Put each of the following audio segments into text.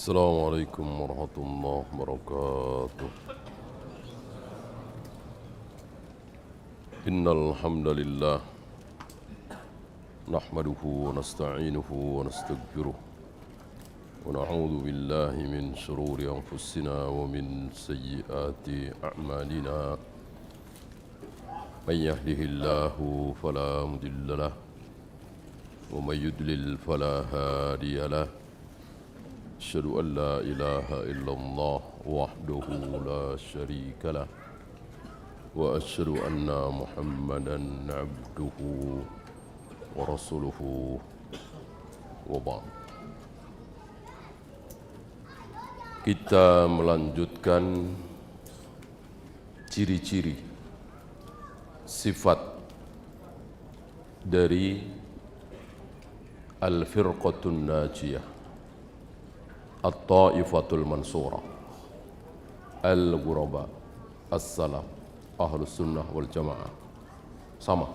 Assalamualaikum warahmatullahi wabarakatuh. Innal hamdalillah nahmaduhu wa nasta'inuhu wa nastaghfiruh wa na'udzu billahi min shururi anfusina wa min sayyiati a'malina. May yahdihillahu fala mudilla lahu wa may yudlil fala hadiya lahu. Asyhadu an la ilaha illallah wahdahu la syarika lah wa asyhadu anna Muhammadan abduhu wa rasuluhu wa ba'd. Kita melanjutkan ciri-ciri sifat dari al-firqatun najiyah, At-Ta'ifatul Mansurah, Al-Ghuraba, As-Salaf, Ahlus Sunnah wal Jamaah. Sama.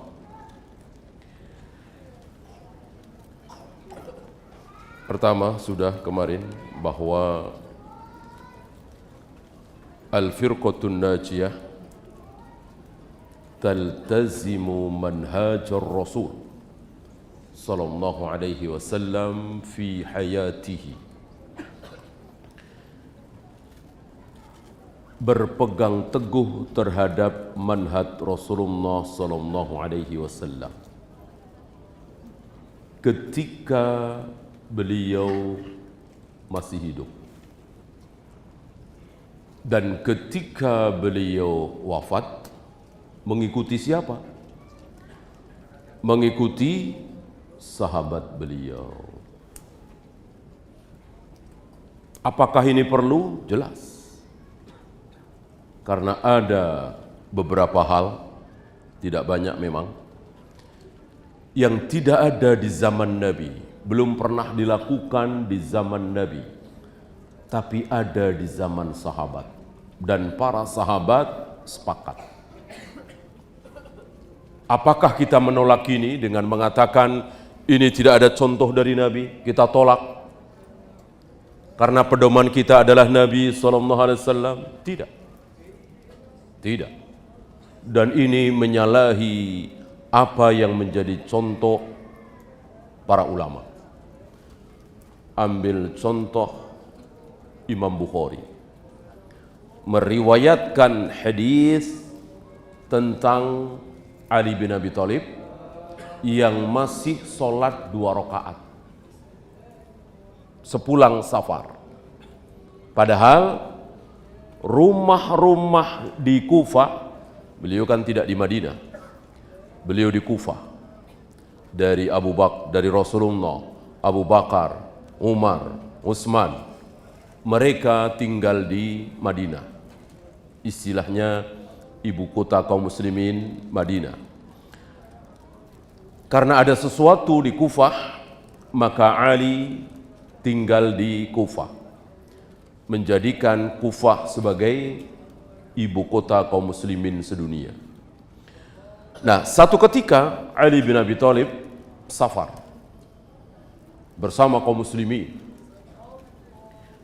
Pertama sudah kemarin bahwa Al-Firqatun Najiyah taltazimu manhajar Rasul sallallahu alaihi wasallam fi hayatihi, berpegang teguh terhadap manhaj Rasulullah sallallahu alaihi wasallam ketika beliau masih hidup dan ketika beliau wafat. Mengikuti siapa? Mengikuti sahabat beliau. Apakah ini perlu? Jelas. Karena ada beberapa hal, tidak banyak memang, yang tidak ada di zaman Nabi, belum pernah dilakukan di zaman Nabi, tapi ada di zaman sahabat. Dan para sahabat sepakat. Apakah kita menolak ini dengan mengatakan ini tidak ada contoh dari Nabi? Kita tolak karena pedoman kita adalah Nabi SAW? Tidak. Tidak. Dan ini menyalahi apa yang menjadi contoh para ulama. Ambil contoh Imam Bukhari meriwayatkan hadis tentang Ali bin Abi Thalib yang masih sholat 2 rakaat sepulang safar. Padahal rumah-rumah di Kufah, beliau kan tidak di Madinah, beliau di Kufah. Dari dari Rasulullah, Abu Bakar, Umar, Utsman, mereka tinggal di Madinah. Istilahnya ibu kota kaum muslimin, Madinah. Karena ada sesuatu di Kufah, maka Ali tinggal di Kufah, menjadikan Kufah sebagai ibu kota kaum muslimin sedunia. Nah, satu ketika Ali bin Abi Thalib safar bersama kaum muslimin.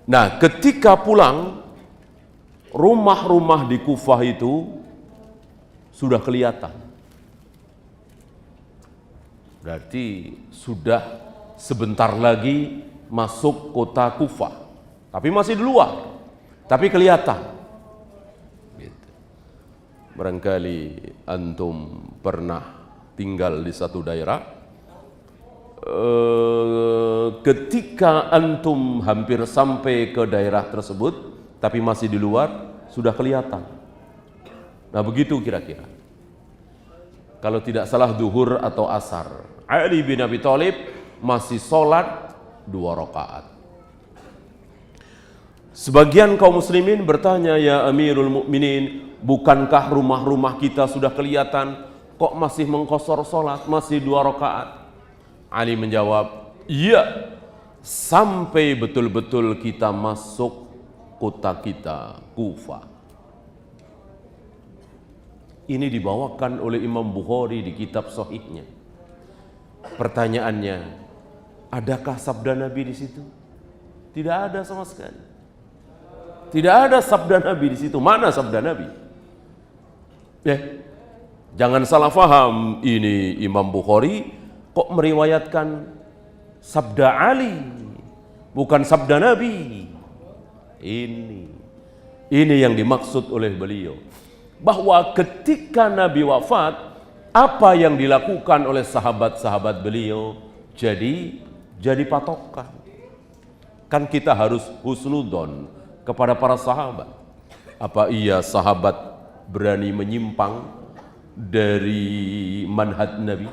Nah, ketika pulang, rumah-rumah di Kufah itu sudah kelihatan. Berarti sudah sebentar lagi masuk kota Kufah. Tapi masih di luar, tapi kelihatan. Gitu. Barangkali antum pernah tinggal di satu daerah, ketika antum hampir sampai ke daerah tersebut, tapi masih di luar, sudah kelihatan. Nah, begitu kira-kira. Kalau tidak salah zuhur atau asar, Ali bin Abi Thalib masih sholat 2 rakaat. Sebagian kaum muslimin bertanya, ya Amirul Mukminin, bukankah rumah-rumah kita sudah kelihatan, kok masih mengqashar sholat, masih 2 rakaat? Ali menjawab, iya, sampai betul-betul kita masuk kota kita, Kufah. Ini dibawakan oleh Imam Bukhari di kitab Sahihnya. Pertanyaannya, adakah sabda Nabi di situ? Tidak ada sama sekali. Tidak ada sabda Nabi di situ. Mana sabda Nabi? Jangan salah faham. Ini Imam Bukhari kok meriwayatkan sabda Ali, bukan sabda Nabi. Ini yang dimaksud oleh beliau. Bahwa ketika Nabi wafat, apa yang dilakukan oleh sahabat-sahabat beliau jadi patokan. Kan kita harus husnudon kepada para sahabat. Apa iya sahabat berani menyimpang dari manhaj Nabi?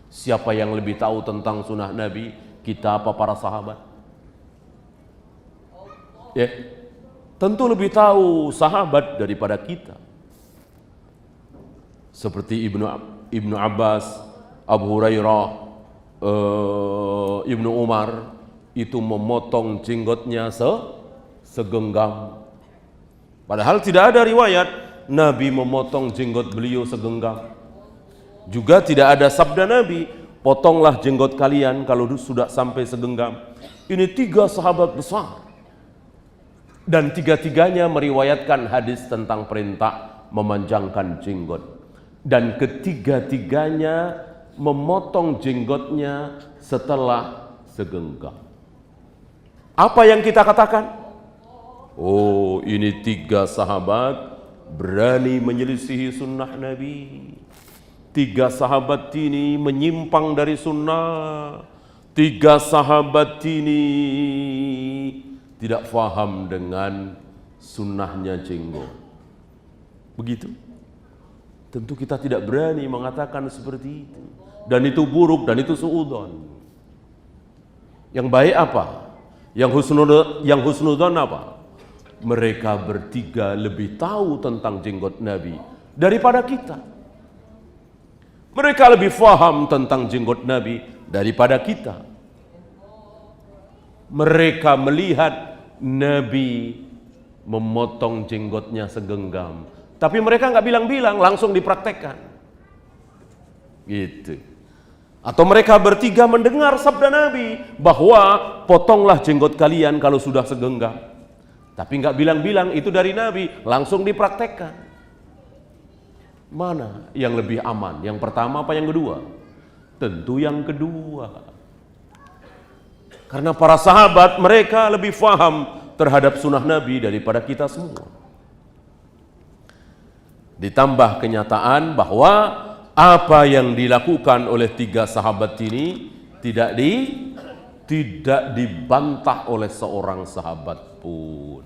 Siapa yang lebih tahu tentang sunnah Nabi? Kita apa para sahabat? Tentu lebih tahu sahabat daripada kita. Seperti Ibnu Abbas, Abu Hurairah, Ibnu Umar itu memotong jenggotnya segenggam. Padahal tidak ada riwayat Nabi memotong jenggot beliau segenggam. Juga tidak ada sabda Nabi, potonglah jenggot kalian kalau sudah sampai segenggam. Ini 3 sahabat besar. Dan 3-tiganya meriwayatkan hadis tentang perintah memanjangkan jenggot. Dan ketiga-tiganya memotong jenggotnya setelah segenggam. Apa yang kita katakan? Oh, ini 3 sahabat berani menyelisihi sunnah Nabi. 3 sahabat ini menyimpang dari sunnah. 3 sahabat ini tidak faham dengan sunnahnya jenggot. Begitu. Tentu kita tidak berani mengatakan seperti itu. Dan itu buruk, dan itu suudzon. Yang baik apa? Yang husnudon apa? Mereka bertiga lebih tahu tentang jenggot Nabi daripada kita. Mereka lebih faham tentang jenggot Nabi daripada kita. Mereka melihat Nabi memotong jenggotnya segenggam. Tapi mereka nggak bilang-bilang, langsung dipraktekkan. Gitu. Atau mereka bertiga mendengar sabda Nabi bahwa potonglah jenggot kalian kalau sudah segenggam. Tapi nggak bilang-bilang itu dari Nabi, langsung dipraktekkan. Mana yang lebih aman? Yang pertama apa yang kedua? Tentu yang kedua. Karena para sahabat mereka lebih faham terhadap sunnah Nabi daripada kita semua. Ditambah kenyataan bahwa apa yang dilakukan oleh 3 sahabat ini tidak dibantah oleh seorang sahabat pun.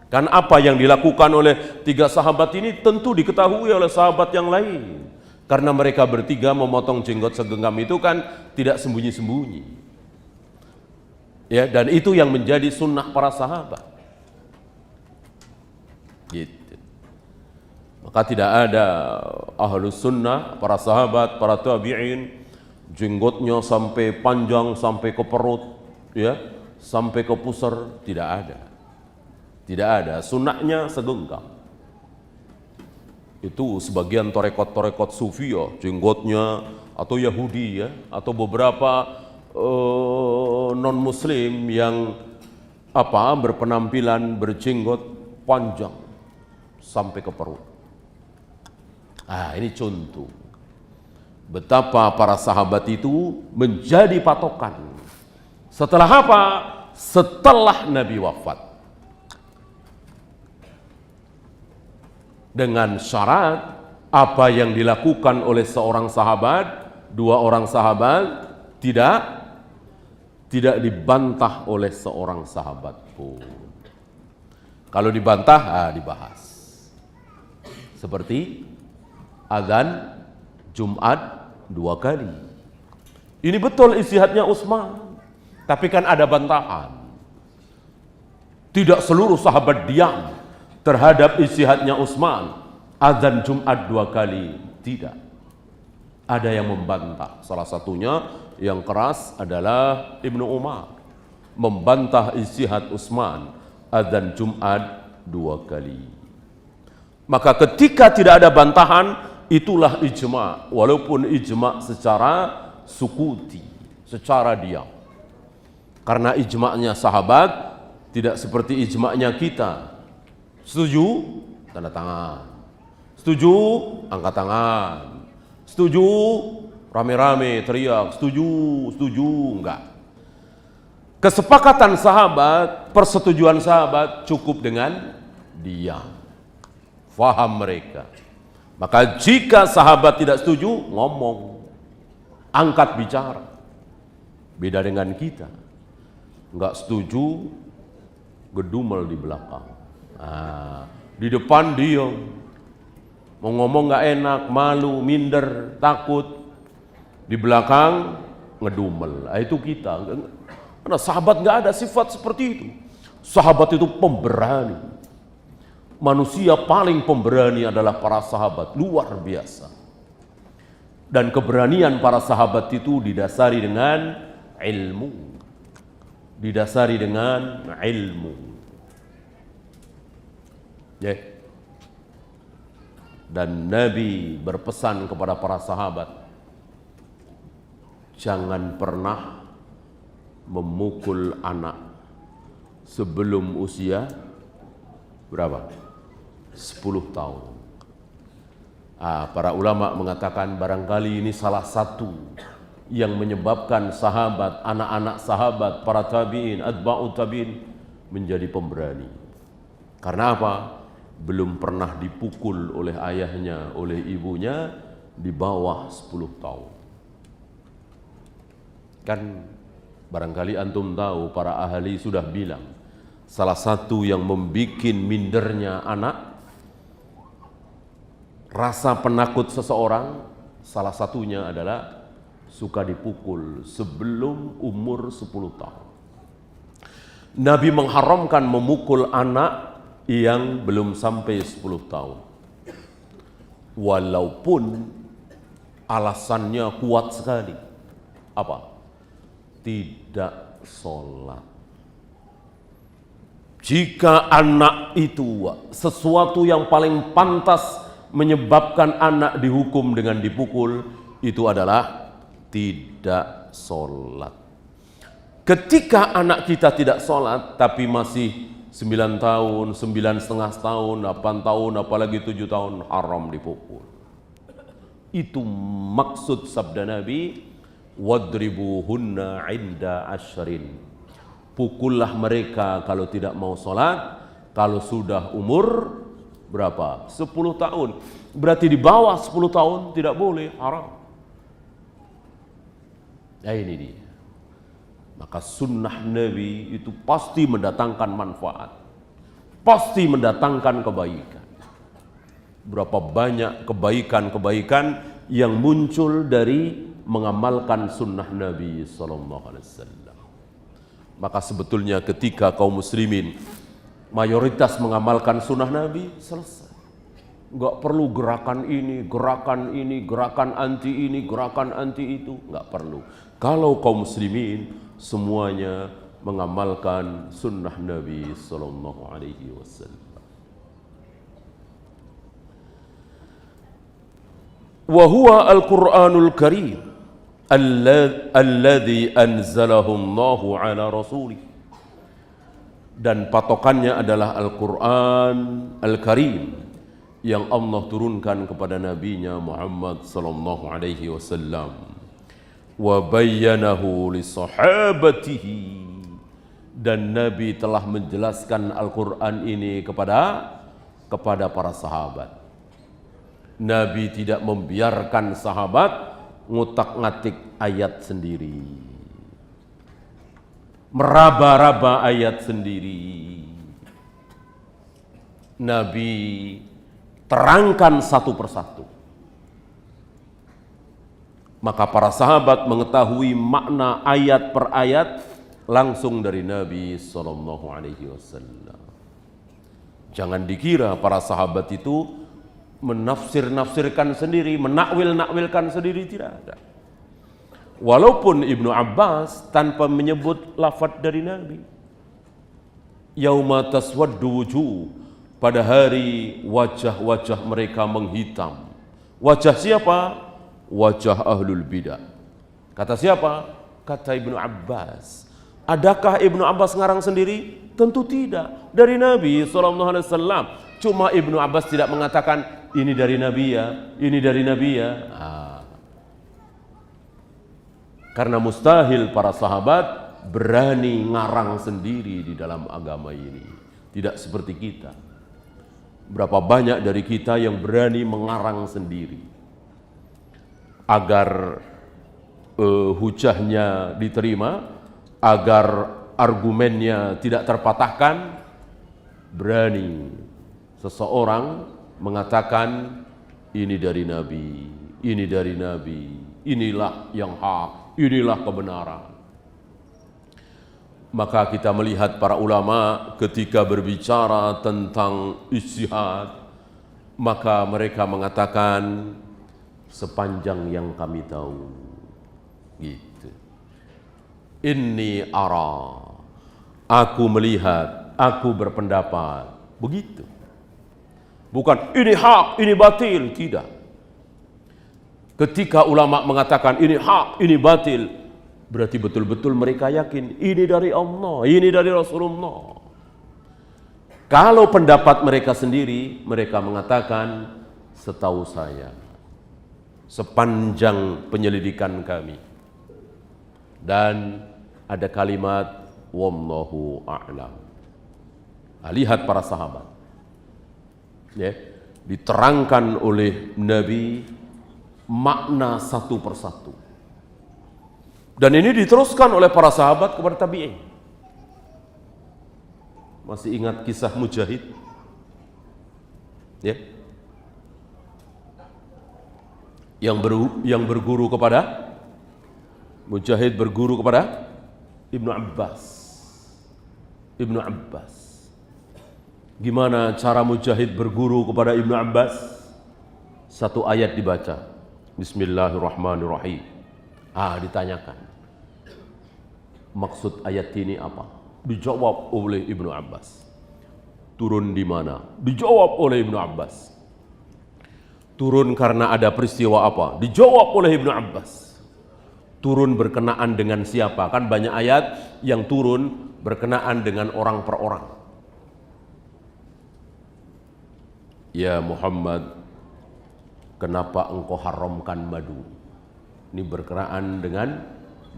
Kan apa yang dilakukan oleh 3 sahabat ini tentu diketahui oleh sahabat yang lain. Karena mereka bertiga memotong jenggot segenggam itu kan tidak sembunyi-sembunyi. Ya, dan itu yang menjadi sunnah para sahabat. Gitu. Maka tidak ada ahlus sunnah, para sahabat, para tabi'in, jenggotnya sampai panjang, sampai ke perut, ya, sampai ke pusar, tidak ada. Tidak ada, sunnahnya segenggam. Itu sebagian torekot-torekot sufi ya, jenggotnya, atau Yahudi ya, atau beberapa non-muslim yang berpenampilan berjenggot panjang sampai ke perut. Ini contoh betapa para sahabat itu menjadi patokan. Setelah apa? Setelah Nabi wafat. Dengan syarat apa yang dilakukan oleh seorang sahabat, 2 orang sahabat tidak dibantah oleh seorang sahabat pun. Kalau dibantah, dibahas. Seperti azan Jumat 2 kali. Ini betul ijtihadnya Utsman, tapi kan ada bantahan. Tidak seluruh sahabat diam terhadap ijtihadnya Utsman. Azan Jumat 2 kali, tidak. Ada yang membantah. Salah satunya yang keras adalah Ibnu Umar, membantah ijtihad Utsman, azan Jumat 2 kali. Maka ketika tidak ada bantahan, itulah ijma', walaupun ijma' secara sukuti, secara diam. Karena ijma'nya sahabat tidak seperti ijma'nya kita. Setuju? Tanda tangan. Setuju? Angkat tangan. Setuju? Rame-rame teriak. Setuju? Enggak. Kesepakatan sahabat, persetujuan sahabat cukup dengan diam. Faham mereka. Maka jika sahabat tidak setuju, ngomong. Angkat bicara. Beda dengan kita. Enggak setuju, gedumel di belakang. Di depan diam. Mau ngomong enggak enak, malu, minder, takut. Di belakang ngedumel. Itu kita. Karena sahabat enggak ada sifat seperti itu. Sahabat itu pemberani. Manusia paling pemberani adalah para sahabat, luar biasa. Dan keberanian para sahabat itu didasari dengan ilmu. Didasari dengan ilmu. Ya. Dan Nabi berpesan kepada para sahabat, jangan pernah memukul anak sebelum usia berapa? 10 tahun. Para ulama mengatakan barangkali ini salah satu yang menyebabkan sahabat, anak-anak sahabat, para tabi'in, atba'ut tabi'in menjadi pemberani. Karena apa? Belum pernah dipukul oleh ayahnya, oleh ibunya di bawah 10 tahun. Kan barangkali antum tahu, para ahli sudah bilang, salah satu yang membuat mindernya anak, rasa penakut seseorang, salah satunya adalah suka dipukul sebelum umur 10 tahun. Nabi mengharamkan memukul anak yang belum sampai 10 tahun. Walaupun alasannya kuat sekali. Apa? Tidak sholat. Jika anak itu sesuatu yang paling pantas menyebabkan anak dihukum dengan dipukul, itu adalah tidak sholat. Ketika anak kita tidak sholat tapi masih 9 tahun, 9,5 tahun, 8 tahun, apalagi 7 tahun, haram dipukul. Itu maksud sabda Nabi, wadribuhunna inda ashrin. Pukullah mereka kalau tidak mau sholat, kalau sudah umur berapa? 10 tahun. Berarti di bawah 10 tahun tidak boleh, haram. Ini dia. Maka sunnah Nabi itu pasti mendatangkan manfaat. Pasti mendatangkan kebaikan. Berapa banyak kebaikan-kebaikan yang muncul dari mengamalkan sunnah Nabi SAW. Maka sebetulnya ketika kaum muslimin mayoritas mengamalkan sunnah Nabi, selesai. Enggak perlu gerakan ini, gerakan anti ini, gerakan anti itu, enggak perlu. Kalau kaum muslimin semuanya mengamalkan sunnah Nabi sallallahu alaihi wasallam. Wa huwa al-Qur'anul Karim alladzi anzalahu Allahu ala rasulih. Dan patokannya adalah Al-Quran Al-Karim yang Allah turunkan kepada nabinya Muhammad sallallahu alaihi wasallam. Wa bayyanahu li sahabatihi, dan Nabi telah menjelaskan Al-Quran ini kepada para sahabat. Nabi tidak membiarkan sahabat ngutak-ngatik ayat sendiri, meraba-raba ayat sendiri. Nabi terangkan satu persatu. Maka para sahabat mengetahui makna ayat per ayat langsung dari Nabi SAW. Jangan dikira para sahabat itu menafsir-nafsirkan sendiri, menakwil-nakwilkan sendiri, tidak ada. Walaupun Ibnu Abbas tanpa menyebut lafaz dari Nabi, yauma taswaddu wujuh, pada hari wajah-wajah mereka menghitam. Wajah siapa? Wajah ahlul bidah. Kata siapa? Kata Ibnu Abbas, Adakah Ibnu Abbas ngarang sendiri? Tentu tidak. Dari Nabi SAW. Cuma Ibnu Abbas tidak mengatakan ini dari Nabi ya, ini dari Nabi ya. Karena mustahil para sahabat berani ngarang sendiri di dalam agama ini. Tidak seperti kita. Berapa banyak dari kita yang berani mengarang sendiri agar hujahnya diterima, agar argumennya tidak terpatahkan. Berani seseorang mengatakan ini dari Nabi, ini dari Nabi, inilah yang hak, inilah kebenaran. Maka kita melihat para ulama ketika berbicara tentang ijtihad, maka mereka mengatakan sepanjang yang kami tahu, gitu. Inni ara, aku melihat, aku berpendapat, begitu. Bukan ini hak, ini batil, tidak. Ketika ulama mengatakan ini hak, ini batil, berarti betul-betul mereka yakin ini dari Allah, ini dari Rasulullah. Kalau pendapat mereka sendiri, mereka mengatakan setahu saya, sepanjang penyelidikan kami. Dan ada kalimat wallahu a'lam. Lihat para sahabat, ya, diterangkan oleh Nabi makna satu persatu. Dan ini diteruskan oleh para sahabat kepada tabi'in. Masih ingat kisah Mujahid? Ya. Yang berguru kepada Mujahid berguru kepada Ibnu Abbas. Ibnu Abbas. Gimana cara Mujahid berguru kepada Ibnu Abbas? Satu ayat dibaca. Bismillahirrahmanirrahim. Ditanyakan. Maksud ayat ini apa? Dijawab oleh Ibnu Abbas. Turun di mana? Dijawab oleh Ibnu Abbas. Turun karena ada peristiwa apa? Dijawab oleh Ibnu Abbas. Turun berkenaan dengan siapa? Kan banyak ayat yang turun berkenaan dengan orang per orang. Ya Muhammad, kenapa engkau haramkan madu? Ini berkenaan dengan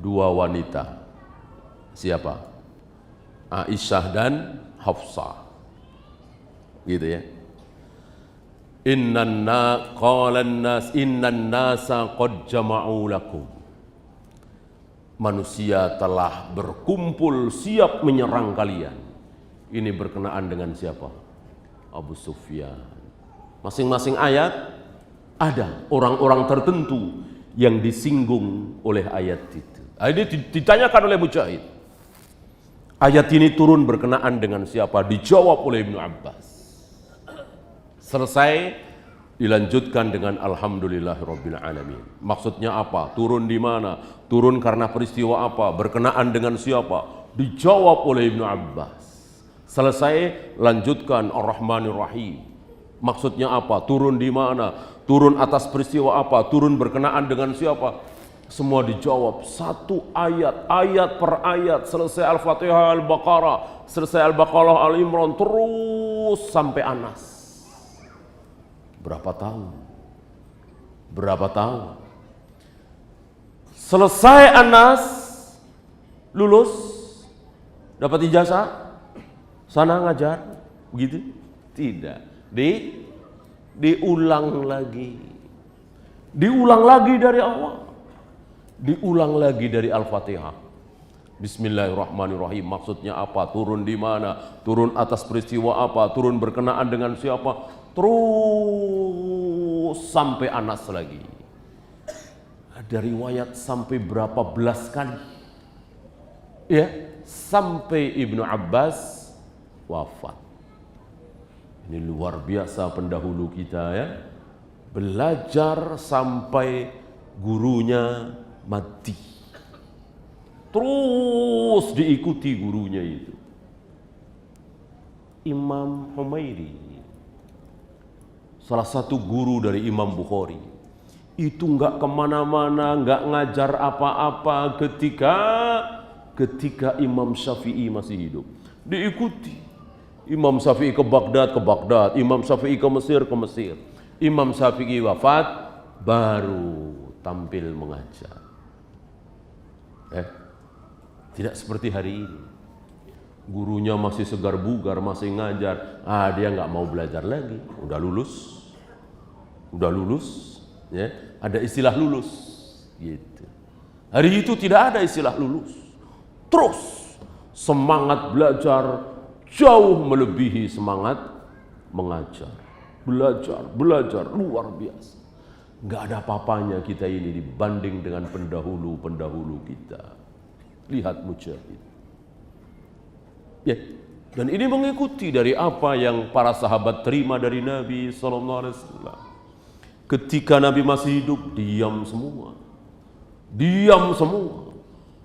dua wanita. Siapa? Aisyah dan Hafsah. Gitu ya. Innan nasa qad jama'u lakum. Manusia telah berkumpul siap menyerang kalian. Ini berkenaan dengan siapa? Abu Sufyan. Masing-masing ayat ada orang-orang tertentu yang disinggung oleh ayat itu. Ini ditanyakan oleh Mujahid. Ayat ini turun berkenaan dengan siapa? Dijawab oleh Ibnu Abbas. Selesai, dilanjutkan dengan Alhamdulillahirabbil alamin. Maksudnya apa? Turun di mana? Turun karena peristiwa apa? Berkenaan dengan siapa? Dijawab oleh Ibnu Abbas. Selesai, lanjutkan Ar-Rahmanir Rahim. Maksudnya apa? Turun di mana? Turun atas peristiwa apa? Turun berkenaan dengan siapa? Semua dijawab satu ayat, ayat per ayat. Selesai Al-Fatihah, Al-Baqarah, selesai Al-Baqarah, Al-Imran, terus sampai Anas. Berapa tahun? Berapa tahun? Selesai Anas, lulus, dapat ijazah, sana ngajar, begitu? Tidak. Diulang lagi. Diulang lagi dari awal. Diulang lagi dari Al-Fatihah. Bismillahirrahmanirrahim. Maksudnya apa? Turun di mana? Turun atas peristiwa apa? Turun berkenaan dengan siapa? Terus sampai Anas lagi. Ada riwayat sampai berapa belas kali. Ya, sampai Ibnu Abbas wafat. Ini luar biasa pendahulu kita ya. Belajar sampai gurunya mati. Terus diikuti gurunya itu. Imam Humairi, salah satu guru dari Imam Bukhari. Itu enggak kemana-mana, enggak ngajar apa-apa ketika Imam Syafi'i masih hidup. Diikuti. Imam Syafi'i ke Baghdad, Imam Syafi'i ke Mesir, Imam Syafi'i wafat, baru tampil mengajar. Tidak seperti hari ini. Gurunya masih segar bugar, masih ngajar. Dia nggak mau belajar lagi. Udah lulus, ya. Ada istilah lulus, gitu. Hari itu tidak ada istilah lulus. Terus semangat belajar jauh melebihi semangat mengajar. Belajar luar biasa. Nggak ada apa-apanya kita ini dibanding dengan pendahulu kita. Lihat Mujahid. Ya, dan ini mengikuti dari apa yang para sahabat terima dari Nabi SAW. Ketika Nabi masih hidup, diam semua.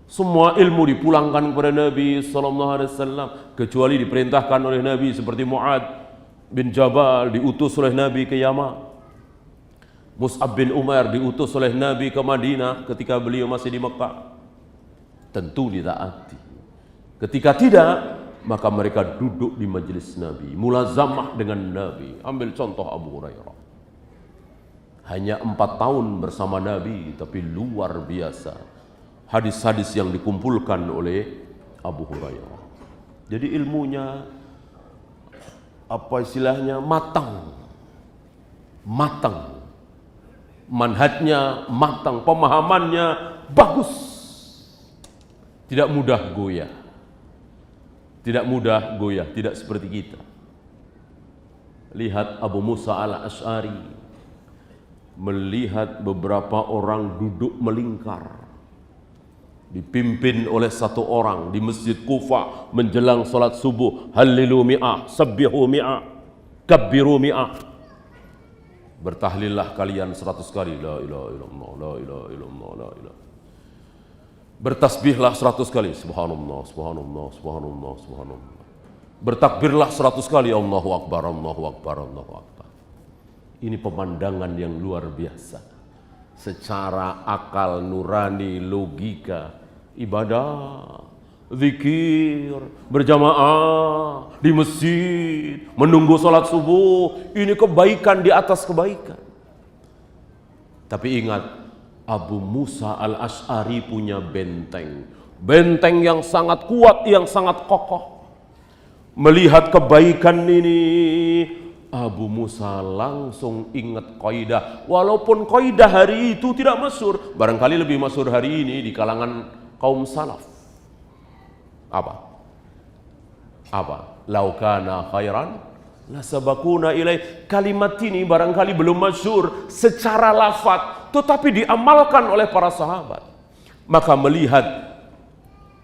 Semua ilmu dipulangkan kepada Nabi SAW, kecuali diperintahkan oleh Nabi seperti Mu'ad bin Jabal diutus oleh Nabi ke Yaman. Mus'ab bin Umar diutus oleh Nabi ke Madinah ketika beliau masih di Mekah. Tentu ditaati. Ketika tidak, maka mereka duduk di majelis Nabi, mulazamah dengan Nabi. Ambil contoh Abu Hurairah. Hanya 4 tahun bersama Nabi, tapi luar biasa hadis-hadis yang dikumpulkan oleh Abu Hurairah. Jadi ilmunya, apa istilahnya, matang. Manhajnya matang, pemahamannya bagus. Tidak mudah goyah, tidak seperti kita. Lihat Abu Musa al-Asy'ari, melihat beberapa orang duduk melingkar, dipimpin oleh satu orang di Masjid Kufah menjelang salat subuh. Hallilu mi'ah, sabbihu mi'ah, kabbiru mi'ah. Bertahlillah kalian 100 kali, la ilaha illallah, la ilaha illallah, la ilaha. Bertasbihlah 100 kali, subhanallah, subhanallah, subhanallah, subhanallah. Bertakbirlah 100 kali, Allahu akbar, Allahu akbar, Allahu akbar. Ini pemandangan yang luar biasa. Secara akal nurani, logika, ibadah, zikir, berjamaah di masjid, menunggu salat subuh, ini kebaikan di atas kebaikan. Tapi ingat, Abu Musa al-Asy'ari punya benteng yang sangat kuat, yang sangat kokoh. Melihat kebaikan ini, Abu Musa langsung ingat kaidah. Walaupun kaidah hari itu tidak masyhur, barangkali lebih masyhur hari ini di kalangan kaum salaf. Apa? Lau kana khairan lasabaquna ilaih. Kalimat ini barangkali belum masyhur secara lafaz, tetapi diamalkan oleh para sahabat. Maka melihat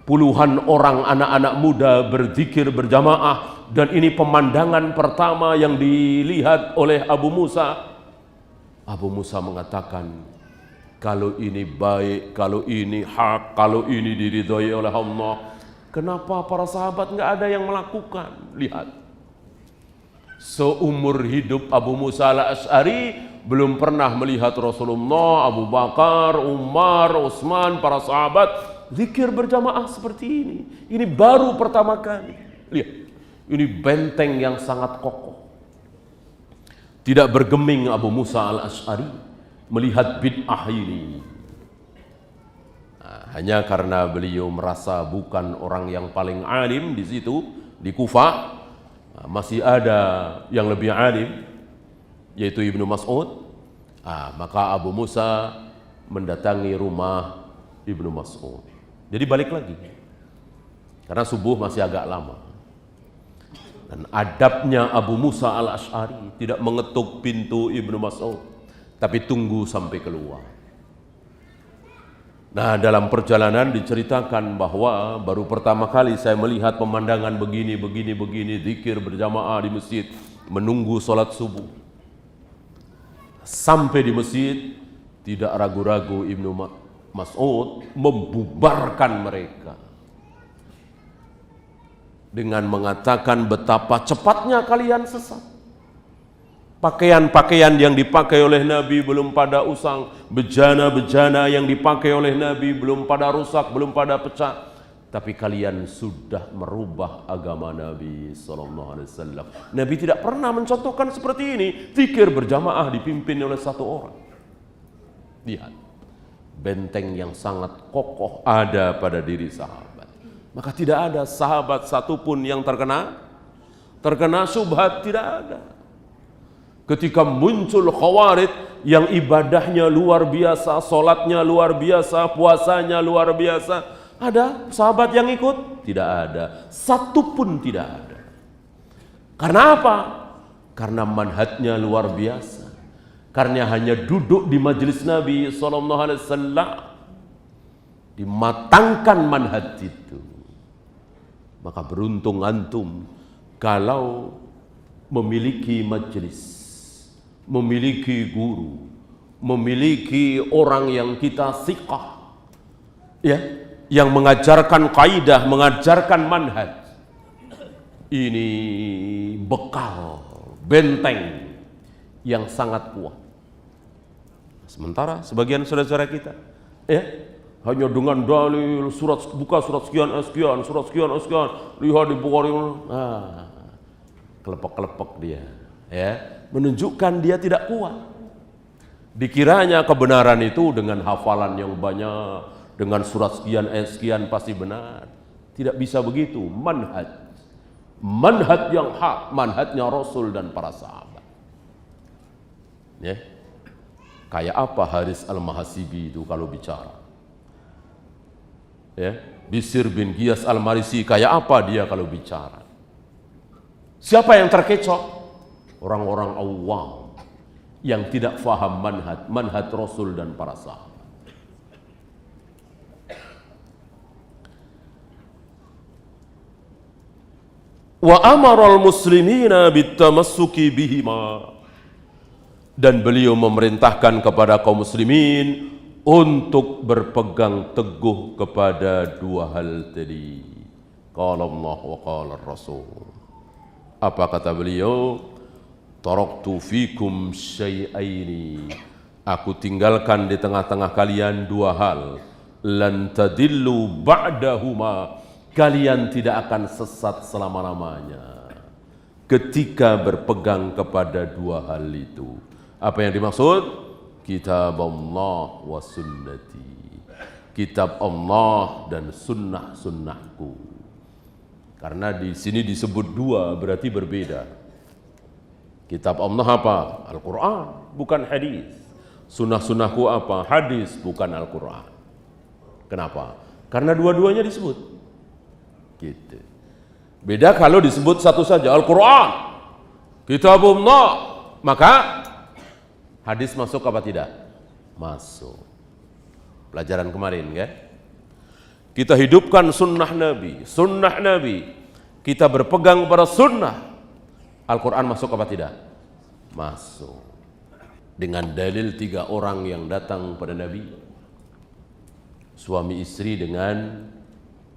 puluhan orang anak-anak muda berzikir berjamaah, dan ini pemandangan pertama yang dilihat oleh Abu Musa. Abu Musa mengatakan, kalau ini baik, kalau ini hak, kalau ini diridhoi oleh Allah, kenapa para sahabat nggak ada yang melakukan? Lihat, seumur hidup Abu Musa al-Asy'ari belum pernah melihat Rasulullah, Abu Bakar, Umar, Utsman, para sahabat zikir berjamaah seperti ini. Ini baru pertama kali. Lihat, ini benteng yang sangat kokoh. Tidak bergeming Abu Musa al-Asy'ari melihat bid'ah ini. Hanya karena beliau merasa bukan orang yang paling alim di situ, di Kufah. Masih ada yang lebih alim, yaitu Ibnu Mas'ud. Maka Abu Musa mendatangi rumah Ibnu Mas'ud. Jadi balik lagi, karena subuh masih agak lama. Dan adabnya Abu Musa al-Asy'ari tidak mengetuk pintu Ibnu Mas'ud, tapi tunggu sampai keluar. Nah, dalam perjalanan diceritakan bahwa baru pertama kali saya melihat pemandangan begini, zikir berjamaah di masjid, menunggu sholat subuh. Sampai di masjid, tidak ragu-ragu Ibnu Mas'ud membubarkan mereka dengan mengatakan betapa cepatnya kalian sesat. Pakaian-pakaian yang dipakai oleh Nabi belum pada usang, bejana-bejana yang dipakai oleh Nabi belum pada rusak, belum pada pecah. tapi kalian sudah merubah agama Nabi sallallahu alaihi wasallam. Nabi tidak pernah mencontohkan seperti ini, zikir berjamaah dipimpin oleh satu orang. Lihat, benteng yang sangat kokoh ada pada diri sahabat. Maka tidak ada sahabat satupun yang terkena syubhat, tidak ada. Ketika muncul Khawarij yang ibadahnya luar biasa, sholatnya luar biasa, puasanya luar biasa, ada sahabat yang ikut? Tidak ada, satupun tidak ada. Karena apa? Karena manhajnya luar biasa. Karena hanya duduk di majelis Nabi SAW, dimatangkan manhaj itu. Maka beruntung antum kalau memiliki majelis, memiliki guru, memiliki orang yang kita siqah, ya, yang mengajarkan kaidah, mengajarkan manhaj. Ini bekal, benteng yang sangat kuat. Sementara sebagian saudara-saudara kita, ya, hanya dengan dalil buka surat sekian, surat sekian, lihat di Bukhari, kelepek-kelepek dia, ya, menunjukkan dia tidak kuat. Dikiranya kebenaran itu dengan hafalan yang banyak, dengan surat sekian, sekian pasti benar. Tidak bisa begitu. Manhaj yang hak, manhajnya Rasul dan para sahabat. Ya. Kayak apa Haris Al-Mahasibi itu kalau bicara? Ya, Bishr bin Giyas Al-Marisi kayak apa dia kalau bicara? Siapa yang terkecoh? Orang-orang awam yang tidak faham manhaj Rasul dan para sahabat. Wa amaral muslimina bitamassuki bihima, dan beliau memerintahkan kepada kaum muslimin untuk berpegang teguh kepada dua hal tadi. Qala Allah wa qala Rasul. Apa kata beliau? Taraktu fikum syai'aini. Aku tinggalkan di tengah-tengah kalian dua hal. Lan tadillu ba'dahuma. Kalian tidak akan sesat selama-lamanya ketika berpegang kepada dua hal itu. Apa yang dimaksud? Kitab Allah wa sunnati. Kitab Allah dan sunnah-sunnahku. Karena di sini disebut dua berarti berbeda. Kitab Allah apa? Al-Quran, bukan hadis. Sunnah-sunnahku apa? Hadis, bukan Al-Quran. Kenapa? Karena dua-duanya disebut. Gitu. Beda kalau disebut satu saja, Al-Quran, Kitabullah, maka hadis masuk apa tidak? Masuk. Pelajaran kemarin kan? Kita hidupkan sunnah Nabi, kita berpegang pada sunnah. Al-Quran masuk apa tidak? Masuk. Dengan dalil 3 orang yang datang pada Nabi, suami istri dengan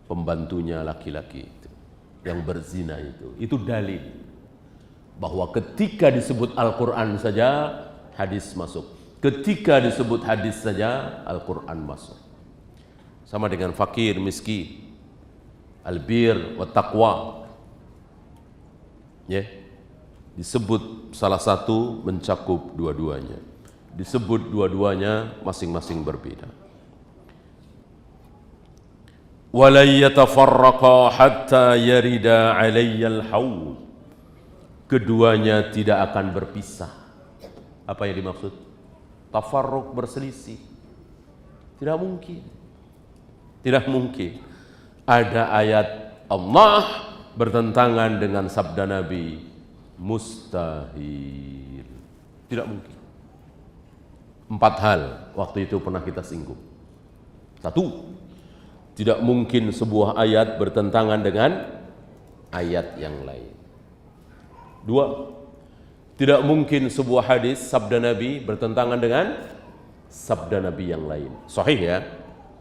pembantunya laki-laki itu, yang berzina itu dalil bahwa ketika disebut Al-Quran saja hadis masuk, ketika disebut hadis saja Al-Quran masuk. Sama dengan fakir, miskin, al-bir wa taqwa, ya, disebut salah satu mencakup dua-duanya, disebut dua-duanya masing-masing berbeda. وَلَنْ يَتَفَرَّقَا حَتَّى يَرِدَ عَلَيَّ الْحَوْض. Keduanya tidak akan berpisah. Apa yang dimaksud? Tafarruq, berselisih. Tidak mungkin. Tidak mungkin. Ada ayat Allah bertentangan dengan sabda Nabi. Mustahil. Tidak mungkin. 4 hal waktu itu pernah kita singgung. 1. Tidak mungkin sebuah ayat bertentangan dengan ayat yang lain. 2. Tidak mungkin sebuah hadis sabda Nabi bertentangan dengan sabda Nabi yang lain. Sahih ya?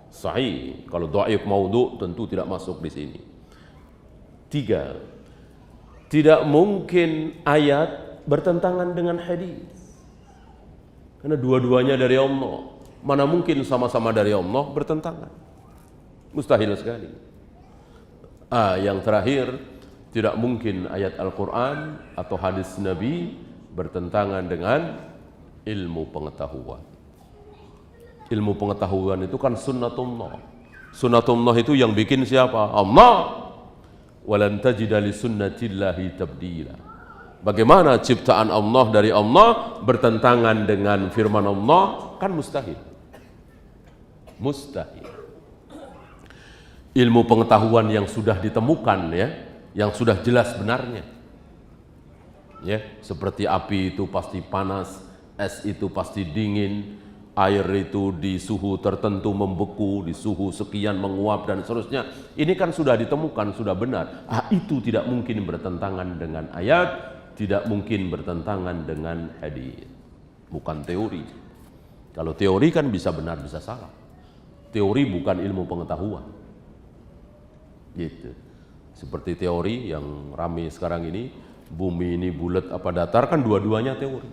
Sahih. Kalau dhaif maudhu tentu tidak masuk di sini. 3. Tidak mungkin ayat bertentangan dengan hadis. Karena dua-duanya dari Allah. Mana mungkin sama-sama dari Allah bertentangan? Mustahil sekali. Yang terakhir, tidak mungkin ayat Al-Quran atau hadis Nabi bertentangan dengan ilmu pengetahuan. Ilmu pengetahuan itu kan sunnatullah. Sunnatullah itu yang bikin siapa? Allah. Walan tajida li sunnatillahi tabdila. Bagaimana ciptaan Allah dari Allah bertentangan dengan firman Allah? Kan mustahil. Mustahil. Ilmu pengetahuan yang sudah ditemukan, ya, yang sudah jelas benarnya, ya, seperti api itu pasti panas, es itu pasti dingin, air itu di suhu tertentu membeku, di suhu sekian menguap dan seterusnya. Ini kan sudah ditemukan, sudah benar. Itu tidak mungkin bertentangan dengan ayat, tidak mungkin bertentangan dengan hadis. Bukan teori. Kalau teori kan bisa benar, bisa salah. Teori bukan ilmu pengetahuan. Gitu. Seperti teori yang ramai sekarang ini, bumi ini bulat apa datar, kan dua-duanya teori.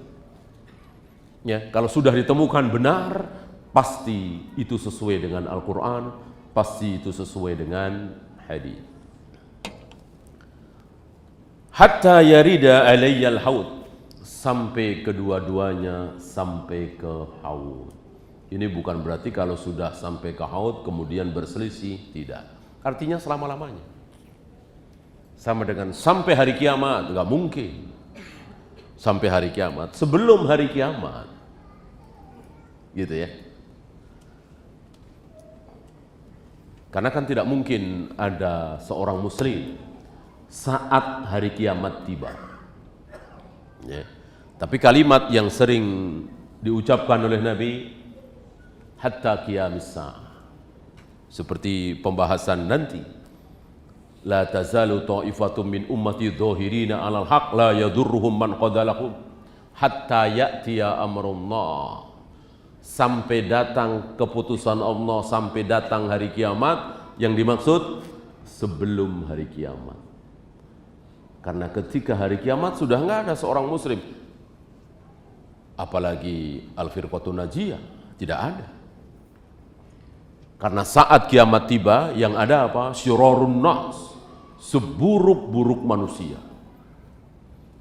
Ya, kalau sudah ditemukan benar, pasti itu sesuai dengan Al-Quran, pasti itu sesuai dengan hadis. Hatta yarida alayyal haud, sampai kedua-duanya sampai ke haud. Ini bukan berarti kalau sudah sampai ke haud kemudian berselisih, tidak. Artinya selama-lamanya. Sama dengan sampai hari kiamat, enggak mungkin. Sampai hari kiamat, sebelum hari kiamat, gitu ya. Karena kan tidak mungkin ada seorang muslim saat hari kiamat tiba, ya. Tapi kalimat yang sering diucapkan oleh Nabi, hatta qiyamis sa'ah, seperti pembahasan nanti, la tazalu ta'ifatum min ummati dhahirina 'alal haq la yadurruhum man qadalahum hatta ya'tiya amrullah. Sampai datang keputusan Allah, sampai datang hari kiamat. Yang dimaksud sebelum hari kiamat. Karena ketika hari kiamat sudah enggak ada seorang muslim, apalagi al-firqatun najiyah, tidak ada. Karena saat kiamat tiba, yang ada apa? Syirarun nas, seburuk-buruk manusia.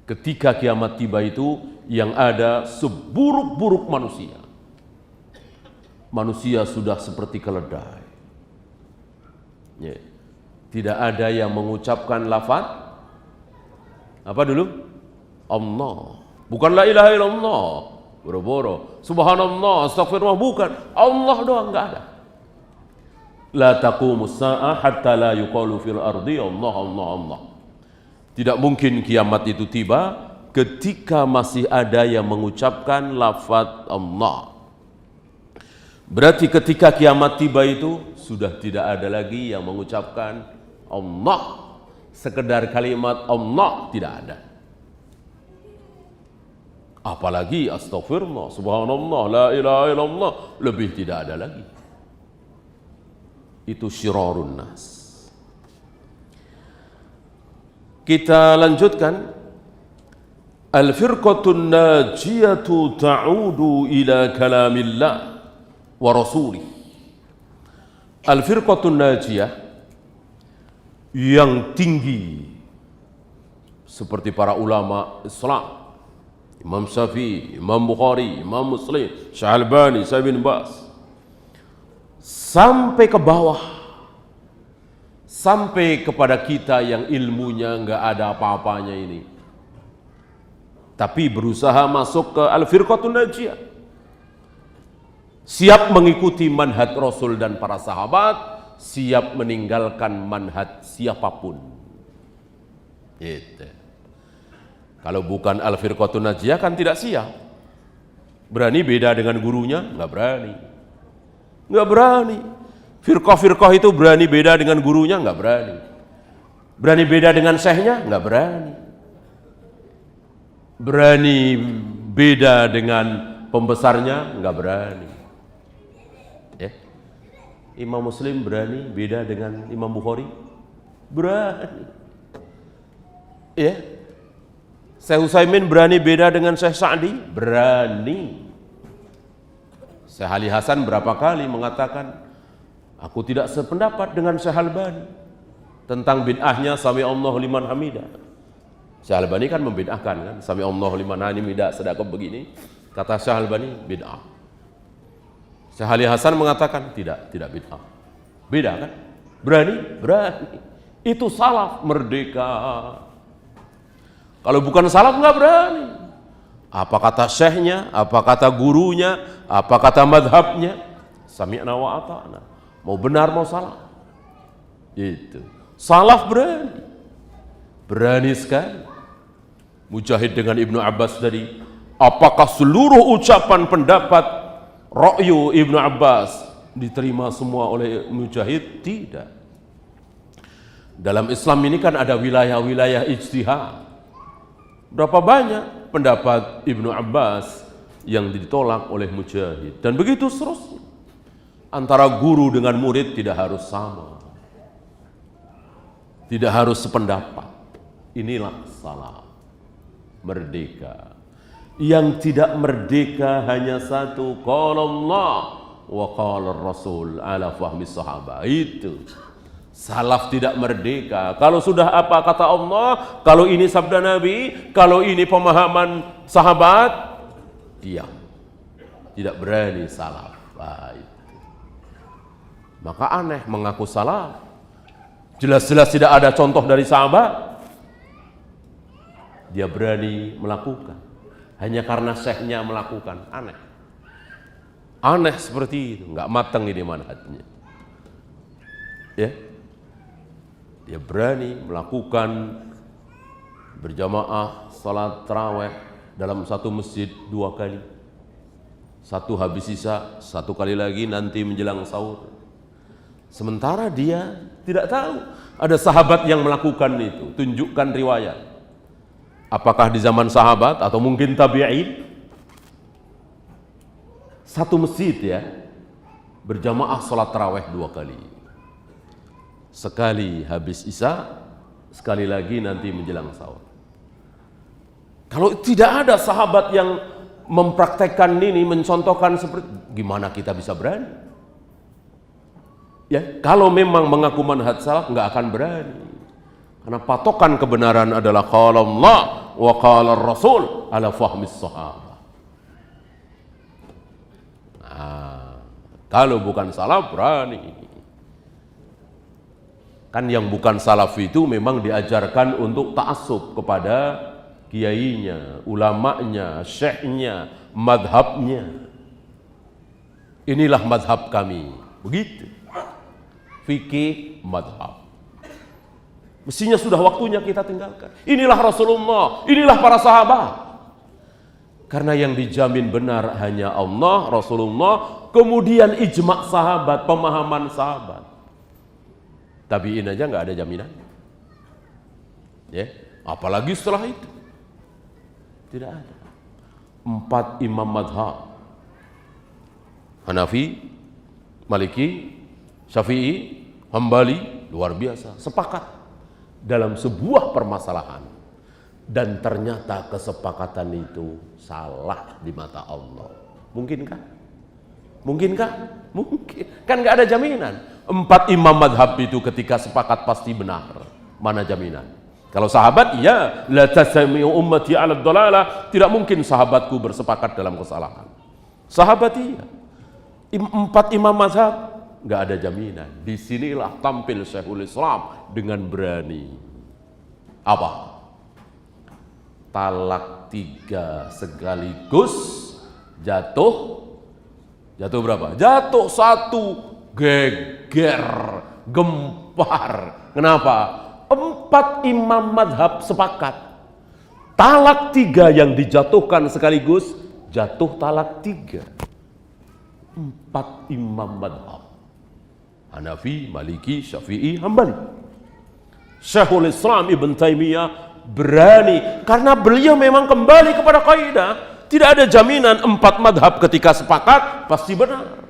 Ketika kiamat tiba itu, yang ada seburuk-buruk manusia. Manusia sudah seperti keledai. Ya. Tidak ada yang mengucapkan lafaz apa dulu? Allah. Bukan la ilaha illallah, boro-boro. Subhanallah, astagfirullah, bukan. Allah doang, enggak ada. La taqumus sa'ah hatta la yuqalu fil ardi Allah Allah Allah. Tidak mungkin kiamat itu tiba ketika masih ada yang mengucapkan lafaz Allah. Berarti ketika kiamat tiba itu sudah tidak ada lagi yang mengucapkan Allah. Sekedar kalimat Allah tidak ada. Apalagi astagfirullah, subhanallah, la ilaha illallah, lebih tidak ada lagi. Itu syirarun nas. Kita lanjutkan. Al-firqatun najiyatu ta'udu ila kalamillah wa rasulih. Al-firqatun najiyah yang tinggi seperti para ulama Islam, Imam Syafi'i, Imam Bukhari, Imam Muslim, Syekh Albani, Syekh bin Baz, sampai ke bawah, sampai kepada kita yang ilmunya enggak ada apa-apanya ini, tapi berusaha masuk ke al-firqatun najiyah, siap mengikuti manhaj Rasul dan para sahabat, siap meninggalkan manhaj siapapun. Itu. Kalau bukan al-firqatun najiyah kan tidak siap. Berani beda dengan gurunya? Enggak berani. Enggak berani. Firqah-firqah itu berani beda dengan gurunya? Enggak berani. Berani beda dengan syekhnya? Enggak berani. Berani beda dengan pembesarnya? Enggak berani. Ya. Imam Muslim berani beda dengan Imam Bukhari? Berani. Ya. Syekh Utsaimin berani beda dengan Syekh Sa'di? Berani. Syekh Ali Hasan berapa kali mengatakan, aku tidak sependapat dengan Syekh Albani, tentang bid'ahnya sami Allahu liman hamidah. Syekh Albani kan membid'ahkan kan, sami Allahu liman hamidah sedekah begini. Kata Syekh Albani bid'ah. Syekh Ali Hasan mengatakan tidak bid'ah. Beda kan? Berani? Itu salaf merdeka. Kalau bukan salaf nggak berani. Apa kata syekhnya, apa kata gurunya, apa kata madhabnya, sami'na wa ata'na. Mau benar mau salah. Itu. Salaf berani sekali. Mujahid dengan Ibnu Abbas tadi, apakah seluruh ucapan pendapat Ra'yu Ibnu Abbas diterima semua oleh Mujahid? Tidak. Dalam Islam ini kan ada wilayah-wilayah ijtihad. Berapa banyak pendapat Ibnu Abbas yang ditolak oleh Mujahid, dan begitu seterusnya. Antara guru dengan murid tidak harus sama, tidak harus sependapat. Inilah salaf merdeka. Yang tidak merdeka hanya satu, qala Allah wa qala Rasul ala fahmi sahabat. Itu salaf tidak merdeka. Kalau sudah apa kata Allah, kalau ini sabda Nabi, kalau ini pemahaman sahabat, diam. Tidak berani salaf. Maka aneh mengaku salaf, jelas-jelas tidak ada contoh dari sahabat, dia berani melakukan hanya karena syekhnya melakukan. Aneh seperti itu, nggak matang ini manhajnya. Ya, dia berani melakukan berjamaah salat tarawih dalam satu masjid 2 kali, satu habis isya, 1 kali lagi nanti menjelang sahur. Sementara dia tidak tahu ada sahabat yang melakukan itu. Tunjukkan riwayat. Apakah di zaman sahabat atau mungkin tabi'in? Satu masjid ya, berjamaah sholat tarawih 2 kali. Sekali habis isya, sekali lagi nanti menjelang sahur. Kalau tidak ada sahabat yang mempraktekkan ini, mencontohkan seperti, gimana kita bisa berani? Ya, kalau memang mengaku manhaj salaf nggak akan berani. Karena patokan kebenaran adalah qala Allah wa qala Rasul ala fahmis sahabah. Nah, kalau bukan salaf berani. Kan yang bukan salaf itu memang diajarkan untuk ta'assub kepada kiainya, ulamanya, syekhnya, madhabnya. Inilah madhab kami. Begitu. Fikih madhab. Mestinya sudah waktunya kita tinggalkan. Inilah Rasulullah, inilah para sahabat. Karena yang dijamin benar hanya Allah, Rasulullah, kemudian ijma' sahabat, pemahaman sahabat. Tabi'in aja nggak ada jaminan. Ya, apalagi setelah itu. Tidak ada. 4 imam madhab. Hanafi, Maliki, Syafi'i, Hambali, luar biasa, sepakat dalam sebuah permasalahan. Dan ternyata kesepakatan itu salah di mata Allah. Mungkinkah? Mungkinkah? Mungkin. Kan nggak ada jaminan. 4 imam madhab itu ketika sepakat pasti benar. Mana jaminan? Kalau sahabat, iya, la tasami'u ummati 'ala dhalalah, tidak mungkin sahabatku bersepakat dalam kesalahan. Sahabat iya. 4 imam mazhab nggak ada jaminan. Disinilah tampil Syekhul Islam dengan berani. Apa? Talak 3 sekaligus jatuh. Jatuh berapa? Jatuh 1, geger, gempar. Kenapa? 4 imam madhab sepakat. Talak 3 yang dijatuhkan sekaligus, jatuh talak 3. 4 imam madhab. Hanafi, Maliki, Syafi'i, Hambali. Syekhul Islam Ibn Taimiyah berani, karena beliau memang kembali kepada kaidah. Tidak ada jaminan 4 madhab ketika sepakat pasti benar.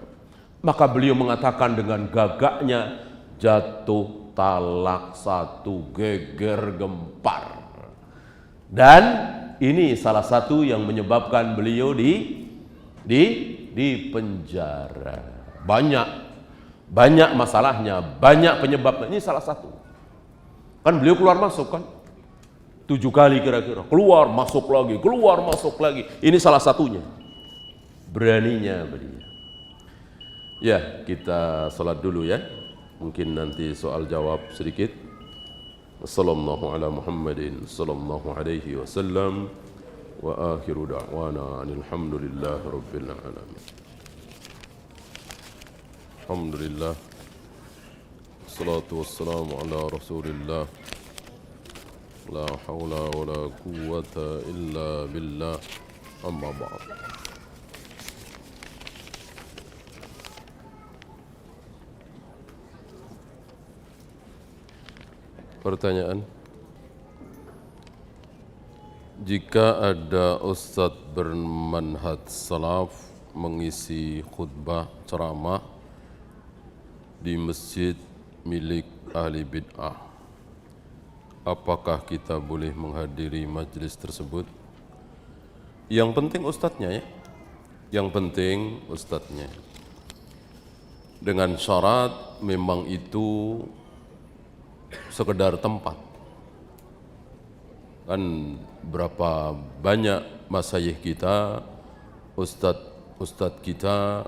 Maka beliau mengatakan dengan gagaknya, jatuh talak 1, geger gempar. Dan ini salah satu yang menyebabkan beliau di penjara. Banyak masalahnya, banyak penyebabnya. Ini salah satu. Kan beliau keluar masuk kan? 7 kali kira-kira, keluar masuk lagi. Ini salah satunya. Beraninya beliau. Ya, kita salat dulu ya. Mungkin nanti soal jawab sedikit. Wassallallahu ala Muhammadin sallallahu alaihi wasallam wa akhiru da'wana alhamdulillahi rabbil alamin. Alhamdulillah. Wassalatu wassalamu ala Rasulillah. La haula wa la quwwata illa billah. Amma ba'd. Pertanyaan. Jika ada ustadz bermanhaj salaf mengisi khutbah ceramah di masjid milik ahli bid'ah, apakah kita boleh menghadiri majelis tersebut? Yang penting ustadznya ya. Yang penting ustadznya. Dengan syarat memang itu sekedar tempat. Kan berapa banyak masyayikh kita, ustadz kita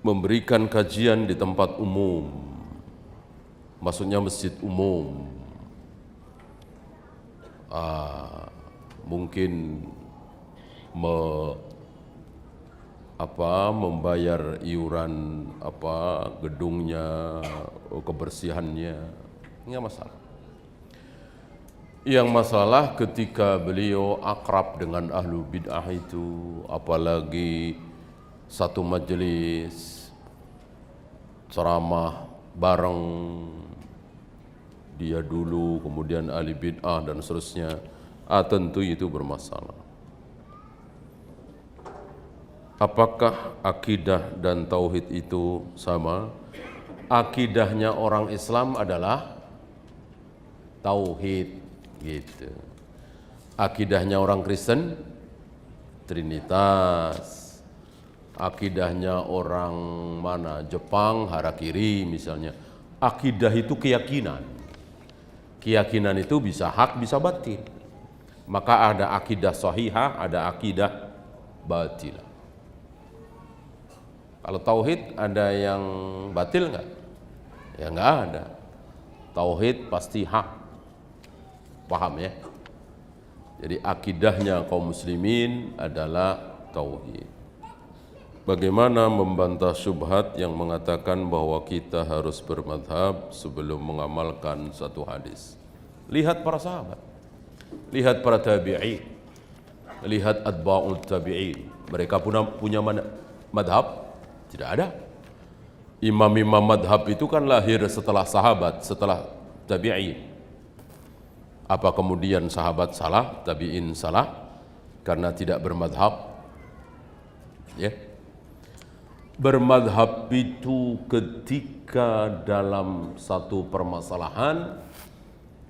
memberikan kajian di tempat umum, maksudnya masjid umum. Mungkin membayar iuran gedungnya, kebersihannya, nggak masalah. Yang masalah ketika beliau akrab dengan ahlu bid'ah itu, apalagi satu majelis ceramah bareng, dia dulu kemudian ahli bid'ah dan seterusnya, tentu itu bermasalah. Apakah akidah dan tauhid itu sama? Akidahnya orang Islam adalah tauhid, gitu. Akidahnya orang Kristen Trinitas. Akidahnya orang mana? Jepang harakiri misalnya. Akidah itu keyakinan. Keyakinan itu bisa hak, bisa batil. Maka ada akidah sahihah, ada akidah batilah. Kalau tauhid ada yang batil nggak? Ya nggak ada. Tauhid pasti hak. Paham ya? Jadi akidahnya kaum muslimin adalah tauhid. Bagaimana membantah syubhat yang mengatakan bahwa kita harus bermadhab sebelum mengamalkan satu hadis? Lihat para sahabat, lihat para tabi'in, lihat atba'ut tabi'in. Mereka punya madhab? Tidak ada. Imam-imam madhab itu kan lahir setelah sahabat, setelah tabi'in. Apa kemudian sahabat salah, tabi'in salah karena tidak bermadhab? Ya. Bermadhab itu ketika dalam satu permasalahan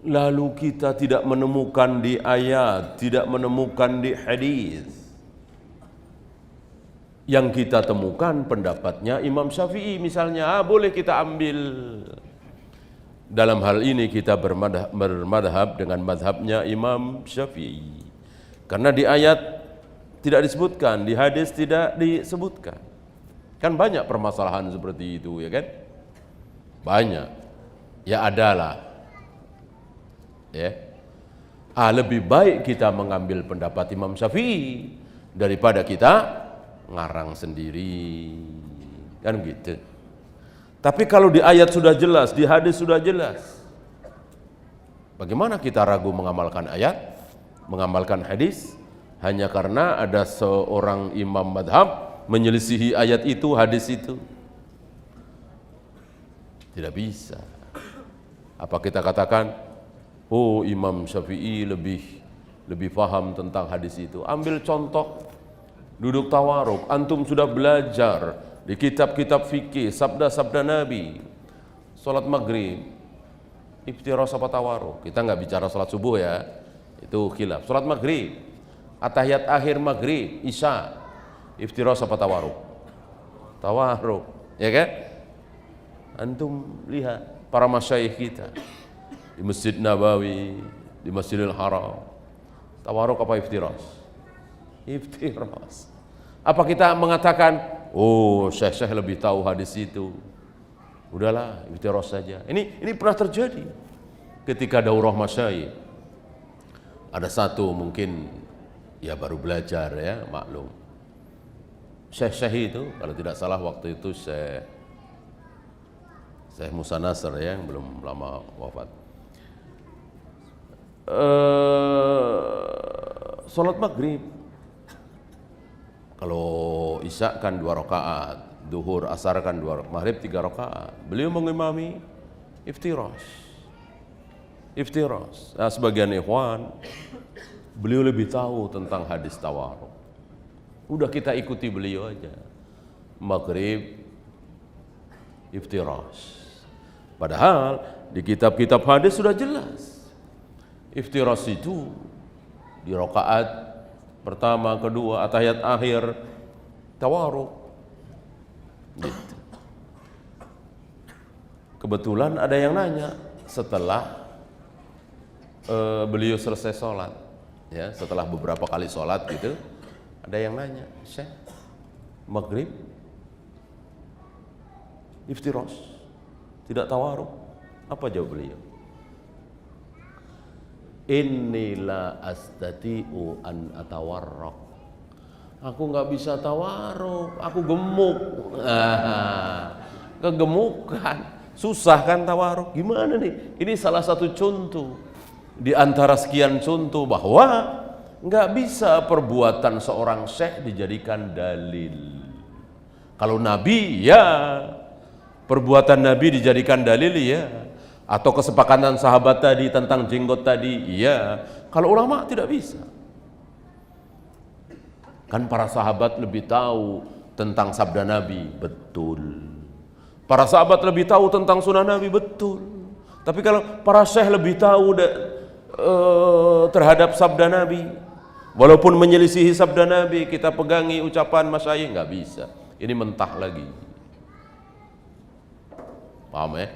lalu kita tidak menemukan di ayat, tidak menemukan di hadis. Yang kita temukan pendapatnya Imam Syafi'i misalnya, boleh kita ambil. Dalam hal ini kita bermadhab dengan madhabnya Imam Syafi'i. Karena di ayat tidak disebutkan, di hadis tidak disebutkan. Kan banyak permasalahan seperti itu ya kan? Banyak. Ya adalah. Ya. Lebih baik kita mengambil pendapat Imam Syafi'i daripada kita ngarang sendiri. Kan gitu. Tapi kalau di ayat sudah jelas, di hadis sudah jelas, bagaimana kita ragu mengamalkan ayat, mengamalkan hadis, hanya karena ada seorang imam madhab menyelisihi ayat itu, hadis itu? Tidak bisa. Apa kita katakan, oh Imam Syafi'i lebih paham tentang hadis itu? Ambil contoh, duduk tawaruk, antum sudah belajar di kitab-kitab fikih, sabda-sabda Nabi, salat maghrib, iftirash apa tawaruk. Kita nggak bicara salat subuh ya, itu khilaf. Salat maghrib, atahiyat akhir maghrib, isya, iftirash apa tawaruk? Tawaruk, ya kan? Antum lihat, para masyayikh kita di Masjid Nabawi, di Masjidil Haram. Tawaruk apa iftiras? Iftiras. Apa kita mengatakan, oh syekh-syekh lebih tahu hadis itu? Udahlah, iftiras saja. Ini pernah terjadi ketika daurah masyayikh. Ada satu mungkin ya baru belajar ya, maklum. Syekh-syekh itu, kalau tidak salah waktu itu Syekh Musa Nasr ya, yang belum lama wafat. Sholat maghrib, kalau isya kan 2 rakaat, duhur, asar kan 2 rakaat, maghrib 3 rakaat. Beliau mengimami iftiras. Nah, sebagian ikhwan, beliau lebih tahu tentang hadis tawaruk. Udah kita ikuti beliau aja. Maghrib iftiras. Padahal di kitab-kitab hadis sudah jelas. Iftiras itu di rakaat pertama, kedua, atahiyat akhir tawaruk. Gitu. Kebetulan ada yang nanya setelah beliau selesai sholat, ya, setelah beberapa kali sholat gitu, ada yang nanya, Syekh, maghrib iftiras, tidak tawaruk. Apa jawab beliau? Inni la astati'u an atawarraq. Aku nggak bisa tawaruk, aku gemuk. Kegemukan, susah kan tawaruk? Gimana nih? Ini salah satu contoh di antara sekian contoh bahwa nggak bisa perbuatan seorang syekh dijadikan dalil. Kalau Nabi ya, perbuatan Nabi dijadikan dalil ya, atau kesepakatan sahabat tadi tentang jenggot tadi ya. Kalau ulama tidak bisa. Kan para sahabat lebih tahu tentang sabda Nabi, betul. Para sahabat lebih tahu tentang sunnah Nabi, betul. Tapi kalau para syekh lebih tahu terhadap sabda Nabi, walaupun menyelisihi sabda Nabi, kita pegangi ucapan masyayikh, nggak bisa. Ini mentah lagi. Paham ya?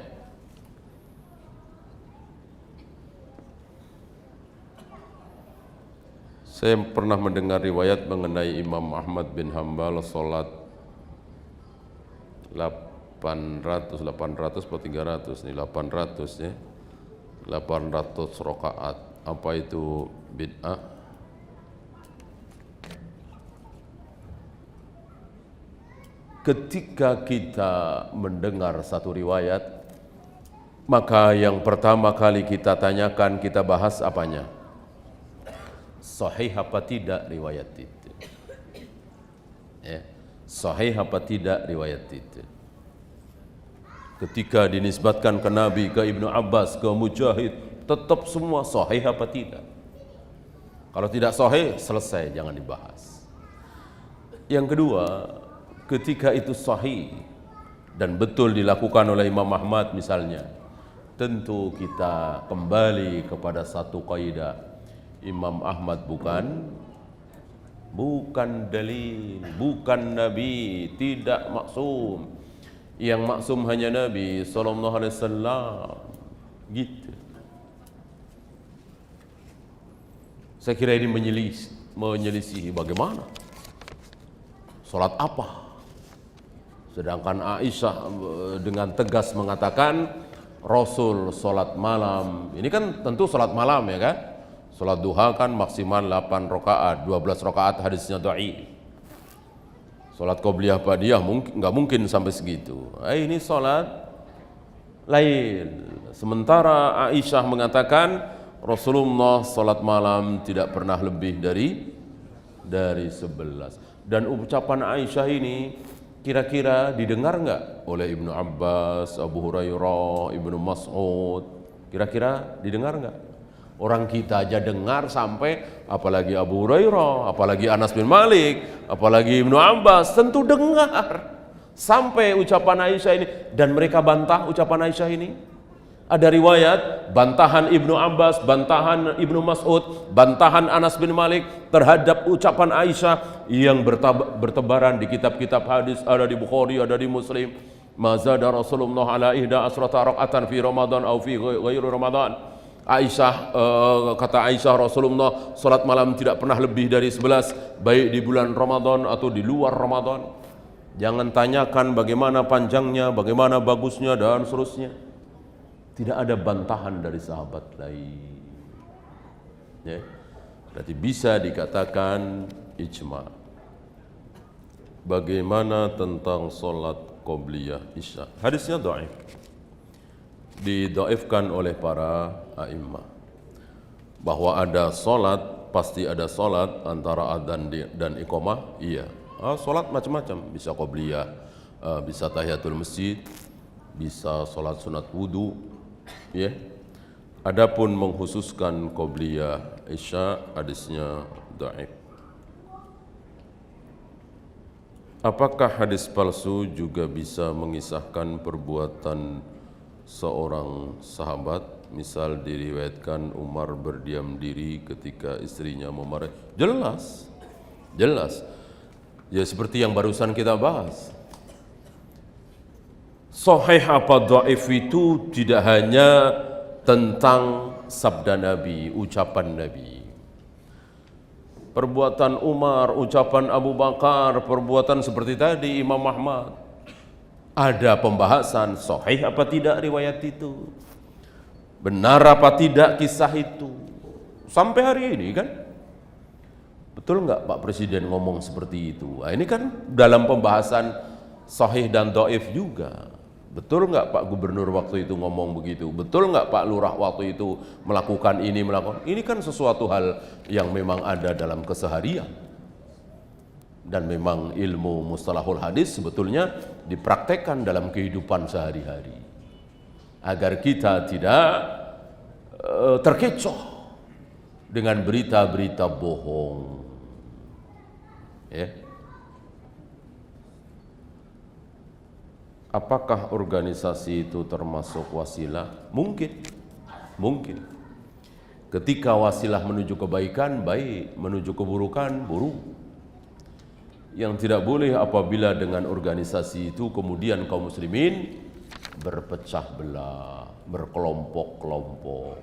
Saya pernah mendengar riwayat mengenai Imam Ahmad bin Hanbal sholat 800 atau 300 nih, 800 ya, 800 rakaat. Apa itu bid'ah? Ketika kita mendengar satu riwayat, maka yang pertama kali kita tanyakan, kita bahas apanya? Sahih apa tidak riwayat itu? Ya, sahih apa tidak riwayat itu? Ketika dinisbatkan ke Nabi, ke Ibnu Abbas, ke Mujahid, tetap semua sahih apa tidak? Kalau tidak sahih, selesai, jangan dibahas. Yang kedua, ketika itu sahih dan betul dilakukan oleh Imam Ahmad misalnya, tentu kita kembali kepada satu kaidah. Imam Ahmad bukan dalil, bukan Nabi, tidak maksum. Yang maksum hanya Nabi sallallahu alaihi wasallam. Gitu. Saya kira ini menyelisihi bagaimana? Salat apa? Sedangkan Aisyah dengan tegas mengatakan Rasul salat malam. Ini kan tentu salat malam ya kan? Salat duha kan maksimal 8 rakaat, 12 rakaat hadisnya dhaif. Salat qobliyah ba'diyah nggak mungkin sampai segitu. Ini salat lain. Sementara Aisyah mengatakan Rasulullah salat malam tidak pernah lebih dari 11. Dan ucapan Aisyah ini kira-kira didengar nggak oleh Ibnu Abbas, Abu Hurairah, Ibnu Mas'ud? Kira-kira didengar nggak? Orang kita aja dengar sampai, apalagi Abu Hurairah, apalagi Anas bin Malik, apalagi Ibnu Abbas, tentu dengar sampai ucapan Aisyah ini, dan mereka bantah ucapan Aisyah ini. Ada riwayat bantahan Ibnu Abbas, bantahan Ibnu Mas'ud, bantahan Anas bin Malik terhadap ucapan Aisyah yang bertebaran di kitab-kitab hadis, ada di Bukhari, ada di Muslim. Ma zada Rasulullah ala ihda asrata raq'atan fi Ramadan atau fi ghairi Ramadan. Aisyah kata Aisyah, Rasulullah salat malam tidak pernah lebih dari 11, baik di bulan Ramadan atau di luar Ramadan. Jangan tanyakan bagaimana panjangnya, bagaimana bagusnya dan seterusnya. Tidak ada bantahan dari sahabat lain. Ya. Berarti bisa dikatakan ijma. Bagaimana tentang solat qobliyah isya? Hadisnya dhaif. Didhaifkan oleh para a'immah. Bahwa ada solat, pasti ada solat antara adzan dan iqamah, iya. Solat macam-macam, bisa qobliyah, bisa tahiyatul masjid, bisa solat sunat wudu, ya. Adapun mengkhususkan qobliyah isya, hadisnya dhaif. Apakah hadis palsu juga bisa mengisahkan perbuatan seorang sahabat? Misal diriwayatkan Umar berdiam diri ketika istrinya memarahi. Jelas, jelas. Ya seperti yang barusan kita bahas. Sahih apa dhaif itu tidak hanya tentang sabda Nabi, ucapan Nabi. Perbuatan Umar, ucapan Abu Bakar, perbuatan seperti tadi Imam Ahmad. Ada pembahasan sahih apa tidak riwayat itu. Benar apa tidak kisah itu. Sampai hari ini kan. Betul nggak Pak Presiden ngomong seperti itu? Nah, ini kan dalam pembahasan sahih dan dhaif juga. Betul nggak Pak Gubernur waktu itu ngomong begitu? Betul nggak Pak Lurah waktu itu melakukan ini, melakukan ini? Kan sesuatu hal yang memang ada dalam keseharian. Dan memang ilmu mustalahul hadis sebetulnya dipraktekkan dalam kehidupan sehari-hari. Agar kita tidak terkecoh dengan berita-berita bohong. Ya. Apakah organisasi itu termasuk wasilah? Mungkin, mungkin. Ketika wasilah menuju kebaikan, baik. Menuju keburukan, buruk. Yang tidak boleh apabila dengan organisasi itu kemudian kaum muslimin berpecah belah, berkelompok-kelompok.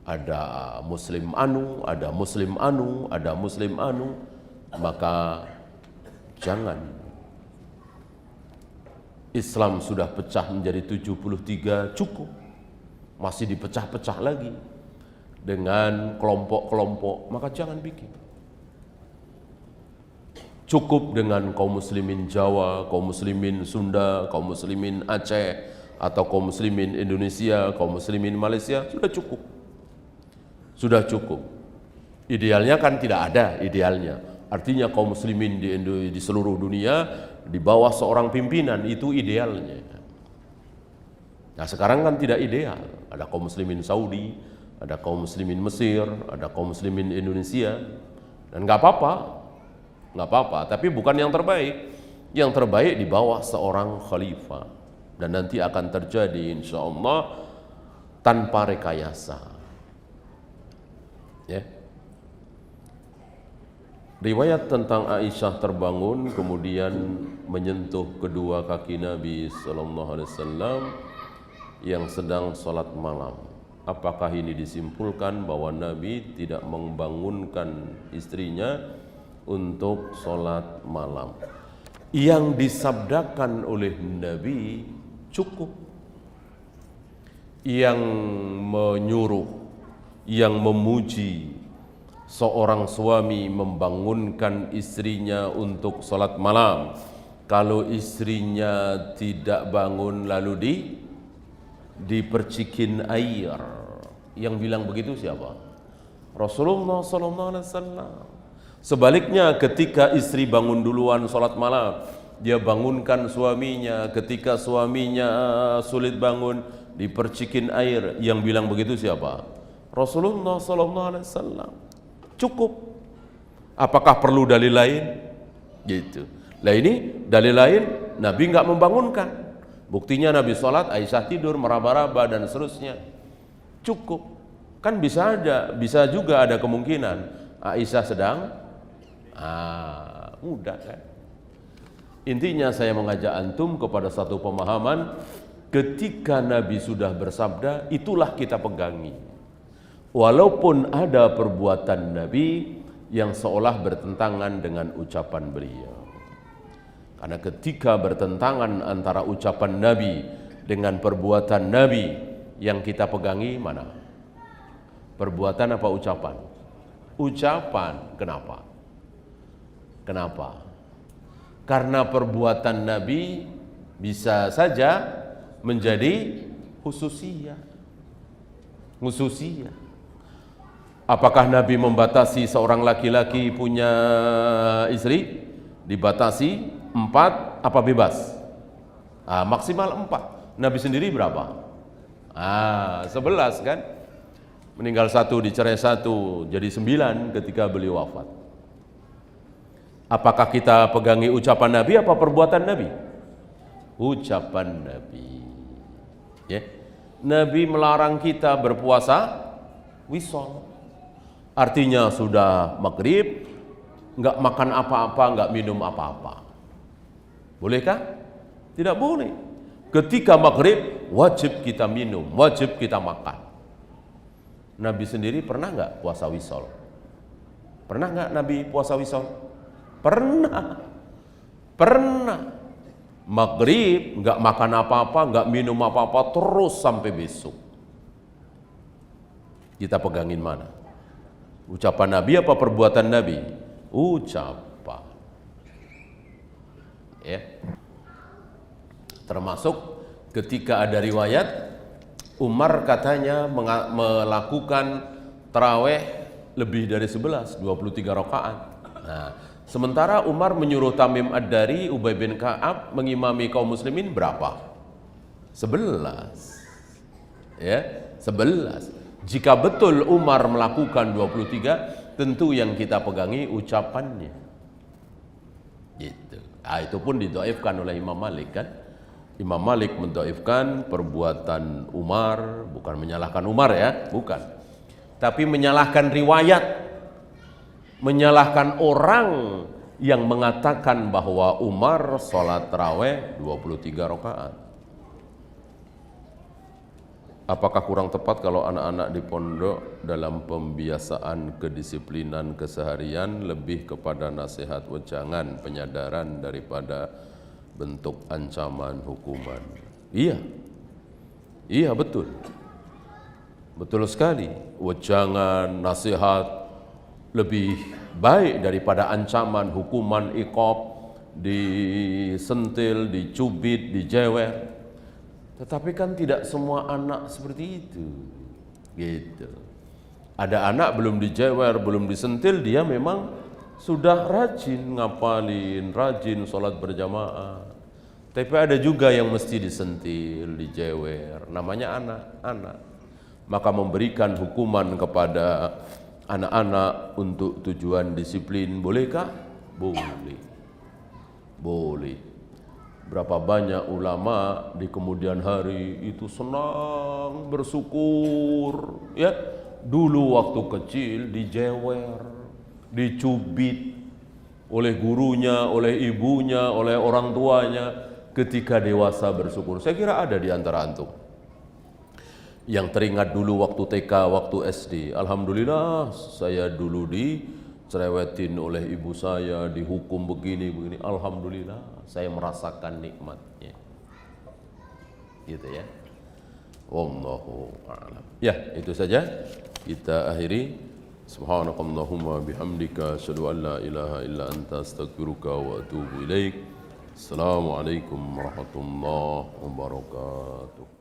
Ada muslim anu, ada muslim anu, ada muslim anu. Maka jangan. Islam sudah pecah menjadi 73, cukup. Masih dipecah-pecah lagi dengan kelompok-kelompok, maka jangan bikin. Cukup dengan kaum muslimin Jawa, kaum muslimin Sunda, kaum muslimin Aceh, atau kaum muslimin Indonesia, kaum muslimin Malaysia, sudah cukup. Sudah cukup. Idealnya kan tidak ada idealnya. Artinya kaum muslimin di seluruh dunia di bawah seorang pimpinan, itu idealnya. Nah sekarang kan tidak ideal. Ada kaum muslimin Saudi, ada kaum muslimin Mesir, ada kaum muslimin Indonesia. Dan nggak apa-apa, nggak apa-apa. Tapi bukan yang terbaik. Yang terbaik di bawah seorang khalifah. Dan nanti akan terjadi insya Allah tanpa rekayasa. Ya. Riwayat tentang Aisyah terbangun kemudian menyentuh kedua kaki Nabi sallallahu alaihi wasallam yang sedang salat malam. Apakah ini disimpulkan bahwa Nabi tidak membangunkan istrinya untuk salat malam? Yang disabdakan oleh Nabi cukup. Yang menyuruh, yang memuji seorang suami membangunkan istrinya untuk salat malam. Kalau istrinya tidak bangun lalu dipercikin air. Yang bilang begitu siapa? Rasulullah SAW. Sebaliknya ketika istri bangun duluan salat malam, dia bangunkan suaminya. Ketika suaminya sulit bangun, dipercikin air. Yang bilang begitu siapa? Rasulullah SAW. Cukup. Apakah perlu dalil lain? Gitu. Lah ini dalil lain, Nabi nggak membangunkan. Buktinya Nabi sholat, Aisyah tidur, meraba-raba dan seterusnya. Cukup. Kan bisa juga ada kemungkinan Aisyah sedang mudah kan. Intinya saya mengajak antum kepada satu pemahaman, ketika Nabi sudah bersabda, itulah kita pegangi. Walaupun ada perbuatan Nabi yang seolah bertentangan dengan ucapan beliau. Karena ketika bertentangan antara ucapan Nabi dengan perbuatan Nabi, yang kita pegangi mana? Perbuatan apa ucapan? Ucapan. Kenapa? Kenapa? Karena perbuatan Nabi bisa saja menjadi khususiyah. Khususiyah. Apakah Nabi membatasi seorang laki-laki punya istri? Dibatasi 4 apa bebas? Maksimal 4. Nabi sendiri berapa? 11 kan? Meninggal 1, dicerai 1, jadi 9 ketika beliau wafat. Apakah kita pegangi ucapan Nabi apa perbuatan Nabi? Ucapan Nabi. Ya. Nabi melarang kita berpuasa wisol. Artinya sudah maghrib, nggak makan apa-apa, nggak minum apa-apa. Bolehkah? Tidak boleh. Ketika maghrib, wajib kita minum, wajib kita makan. Nabi sendiri pernah nggak puasa wisol? Pernah nggak Nabi puasa wisol? Pernah. Pernah. Maghrib, nggak makan apa-apa, nggak minum apa-apa, terus sampai besok. Kita pegangin mana? Ucapan Nabi apa perbuatan Nabi? Ucapan. Ya. Termasuk ketika ada riwayat Umar katanya melakukan taraweh lebih dari 11, 23 rakaat. Nah, sementara Umar menyuruh Tamim Ad-Dari, Ubay bin Ka'ab mengimami kaum muslimin berapa? 11. Ya, 11. Jika betul Umar melakukan 23, tentu yang kita pegangi ucapannya. Gitu. Itu pun didhaifkan oleh Imam Malik kan. Imam Malik mendhaifkan perbuatan Umar, bukan menyalahkan Umar ya, bukan. Tapi menyalahkan riwayat, menyalahkan orang yang mengatakan bahwa Umar sholat taraweh 23 rakaat. Apakah kurang tepat kalau anak-anak di pondok dalam pembiasaan kedisiplinan keseharian lebih kepada nasihat wejangan, penyadaran daripada bentuk ancaman hukuman? Iya. Iya betul. Betul sekali. Wejangan, nasihat lebih baik daripada ancaman hukuman iqab, disentil, dicubit, dijewer. Tetapi kan tidak semua anak seperti itu. Gitu. Ada anak belum dijewer, belum disentil, dia memang sudah rajin ngapalin, rajin sholat berjamaah. Tapi ada juga yang mesti disentil, dijewer, namanya anak-anak. Maka memberikan hukuman kepada anak-anak untuk tujuan disiplin, bolehkah? Boleh. Boleh. Berapa banyak ulama di kemudian hari itu senang, bersyukur, ya. Dulu waktu kecil dijewer, dicubit oleh gurunya, oleh ibunya, oleh orang tuanya. Ketika dewasa bersyukur. Saya kira ada di antara antum yang teringat dulu waktu TK, waktu SD. Alhamdulillah saya dulu dicerewetin oleh ibu saya, dihukum begini. Alhamdulillah saya merasakan nikmatnya. Gitu ya. Wallahu a'lam. Ya, itu saja. Kita akhiri. Subhanakallahumma bihamdika asyhadu an la ilaha illa anta astaghfiruka wa atubu ilaik. Assalamualaikum warahmatullahi wabarakatuh.